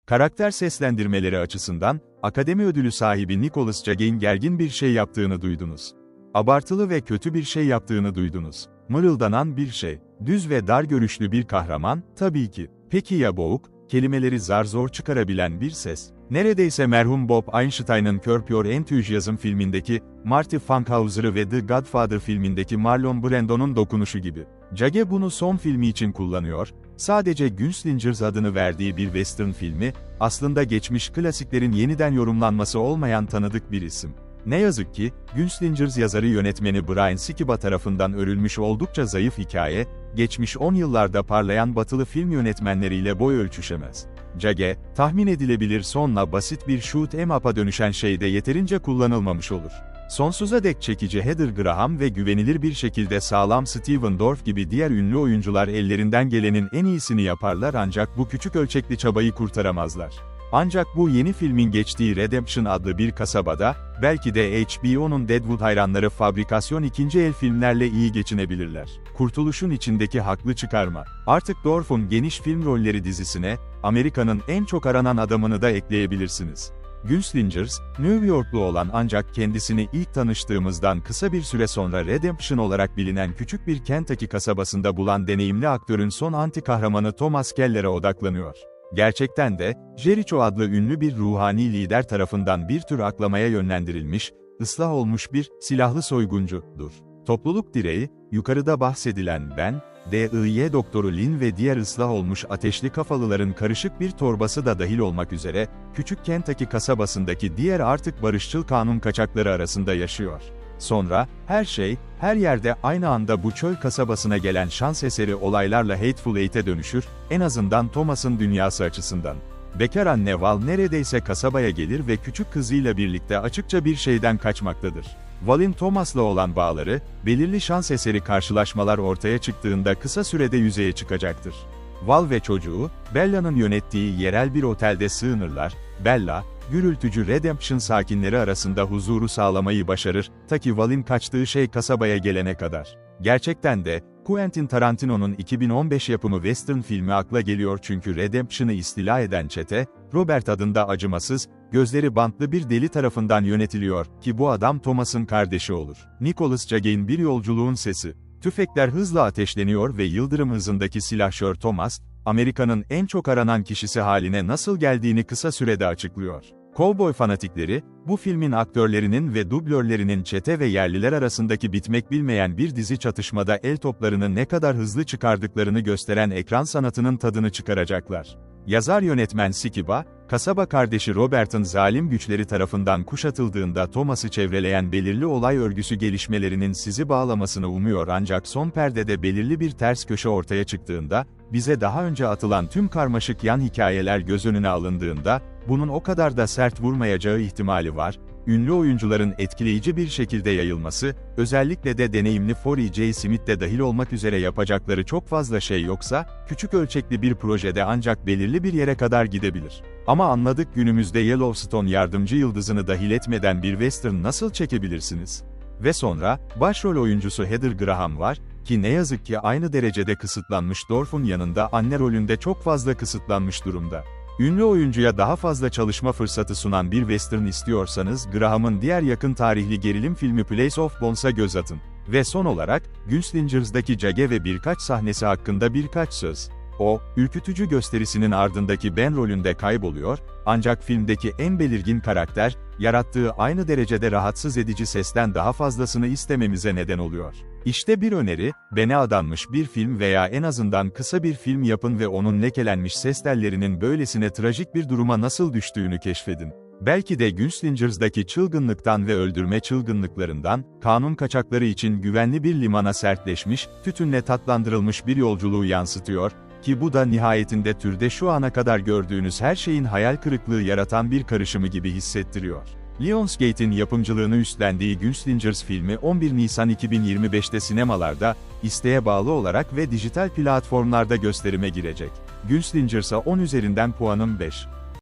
Karakter seslendirmeleri açısından, Akademi Ödülü sahibi Nicholas Jagge'in gergin bir şey yaptığını duydunuz. Abartılı ve kötü bir şey yaptığını duydunuz. Mırıldanan bir şey. Düz ve dar görüşlü bir kahraman, tabii ki. Peki ya boğuk, kelimeleri zar zor çıkarabilen bir ses? Neredeyse merhum Bob Einstein'ın Curb Your Enthusiasm filmindeki Marty Funkhouser'ı ve The Godfather filmindeki Marlon Brando'nun dokunuşu gibi. Jagge bunu son filmi için kullanıyor, sadece Gunslingers adını verdiği bir western filmi, aslında geçmiş klasiklerin yeniden yorumlanması olmayan tanıdık bir isim. Ne yazık ki, Gunslingers yazarı yönetmeni Brian Skiba tarafından örülmüş oldukça zayıf hikaye, geçmiş 10 yıllarda parlayan batılı film yönetmenleriyle boy ölçüşemez. Jagge, tahmin edilebilir sonla basit bir shoot 'em up'a dönüşen şeyde yeterince kullanılmamış olur. Sonsuza dek çekici Heather Graham ve güvenilir bir şekilde sağlam Steven Dorff gibi diğer ünlü oyuncular ellerinden gelenin en iyisini yaparlar ancak bu küçük ölçekli çabayı kurtaramazlar. Ancak bu yeni filmin geçtiği Redemption adlı bir kasabada, belki de HBO'nun Deadwood hayranları fabrikasyon ikinci el filmlerle iyi geçinebilirler. Kurtuluşun içindeki haklı çıkarma. Artık Dorff'un geniş film rolleri dizisine, Amerika'nın en çok aranan adamını da ekleyebilirsiniz. Gunslingers, New Yorklu olan ancak kendisini ilk tanıştığımızdan kısa bir süre sonra Redemption olarak bilinen küçük bir Kentucky kasabasında bulan deneyimli aktörün son anti kahramanı Thomas Keller'e odaklanıyor. Gerçekten de, Jericho adlı ünlü bir ruhani lider tarafından bir tür aklamaya yönlendirilmiş, ıslah olmuş bir silahlı soyguncudur. Topluluk direği, yukarıda bahsedilen ben, D.I.Y. Doktoru Lin ve diğer ıslah olmuş ateşli kafalıların karışık bir torbası da dahil olmak üzere, küçük Kentucky kasabasındaki diğer artık barışçıl kanun kaçakları arasında yaşıyor. Sonra, her şey, her yerde aynı anda bu çöl kasabasına gelen şans eseri olaylarla Hateful Eight'e dönüşür, en azından Thomas'ın dünyası açısından. Bekar anne Val neredeyse kasabaya gelir ve küçük kızıyla birlikte açıkça bir şeyden kaçmaktadır. Val'in Thomas'la olan bağları, belirli şans eseri karşılaşmalar ortaya çıktığında kısa sürede yüzeye çıkacaktır. Val ve çocuğu, Bella'nın yönettiği yerel bir otelde sığınırlar, Bella, gürültücü Redemption sakinleri arasında huzuru sağlamayı başarır, ta ki Val'in kaçtığı şey kasabaya gelene kadar. Gerçekten de, Quentin Tarantino'nun 2015 yapımı western filmi akla geliyor çünkü Redemption'ı istila eden çete, Robert adında acımasız, gözleri bantlı bir deli tarafından yönetiliyor, ki bu adam Thomas'ın kardeşi olur. Nicholas Jagge'in bir yolculuğun sesi. Tüfekler hızla ateşleniyor ve yıldırım hızındaki silahşör Thomas, Amerika'nın en çok aranan kişisi haline nasıl geldiğini kısa sürede açıklıyor. Kovboy fanatikleri, bu filmin aktörlerinin ve dublörlerinin çete ve yerliler arasındaki bitmek bilmeyen bir dizi çatışmada el toplarını ne kadar hızlı çıkardıklarını gösteren ekran sanatının tadını çıkaracaklar. Yazar-yönetmen Skiba, kasaba kardeşi Robert'ın zalim güçleri tarafından kuşatıldığında Thomas'ı çevreleyen belirli olay örgüsü gelişmelerinin sizi bağlamasını umuyor ancak son perdede belirli bir ters köşe ortaya çıktığında, bize daha önce atılan tüm karmaşık yan hikayeler göz önüne alındığında, bunun o kadar da sert vurmayacağı ihtimali var, ünlü oyuncuların etkileyici bir şekilde yayılması, özellikle de deneyimli Forey J. Smith de dahil olmak üzere yapacakları çok fazla şey yoksa, küçük ölçekli bir projede ancak belirli bir yere kadar gidebilir. Ama anladık günümüzde Yellowstone yardımcı yıldızını dahil etmeden bir western nasıl çekebilirsiniz? Ve sonra, başrol oyuncusu Heather Graham var, ki ne yazık ki aynı derecede kısıtlanmış Dorff'un yanında anne rolünde çok fazla kısıtlanmış durumda. Ünlü oyuncuya daha fazla çalışma fırsatı sunan bir western istiyorsanız Graham'ın diğer yakın tarihli gerilim filmi Place of Bones'a göz atın. Ve son olarak, Gunslingers'daki Jagge ve birkaç sahnesi hakkında birkaç söz. O, ürkütücü gösterisinin ardındaki Ben rolünde kayboluyor, ancak filmdeki en belirgin karakter, yarattığı aynı derecede rahatsız edici sesten daha fazlasını istememize neden oluyor. İşte bir öneri, Ben'e adanmış bir film veya en azından kısa bir film yapın ve onun lekelenmiş ses tellerinin böylesine trajik bir duruma nasıl düştüğünü keşfedin. Belki de Gunslingers'daki çılgınlıktan ve öldürme çılgınlıklarından, kanun kaçakları için güvenli bir limana sertleşmiş, tütünle tatlandırılmış bir yolculuğu yansıtıyor, ki bu da nihayetinde türde şu ana kadar gördüğünüz her şeyin hayal kırıklığı yaratan bir karışımı gibi hissettiriyor. Lionsgate'in yapımcılığını üstlendiği Gunslingers filmi 11 Nisan 2025'te sinemalarda, isteğe bağlı olarak ve dijital platformlarda gösterime girecek. Gunslingers'a 10 üzerinden puanım 5.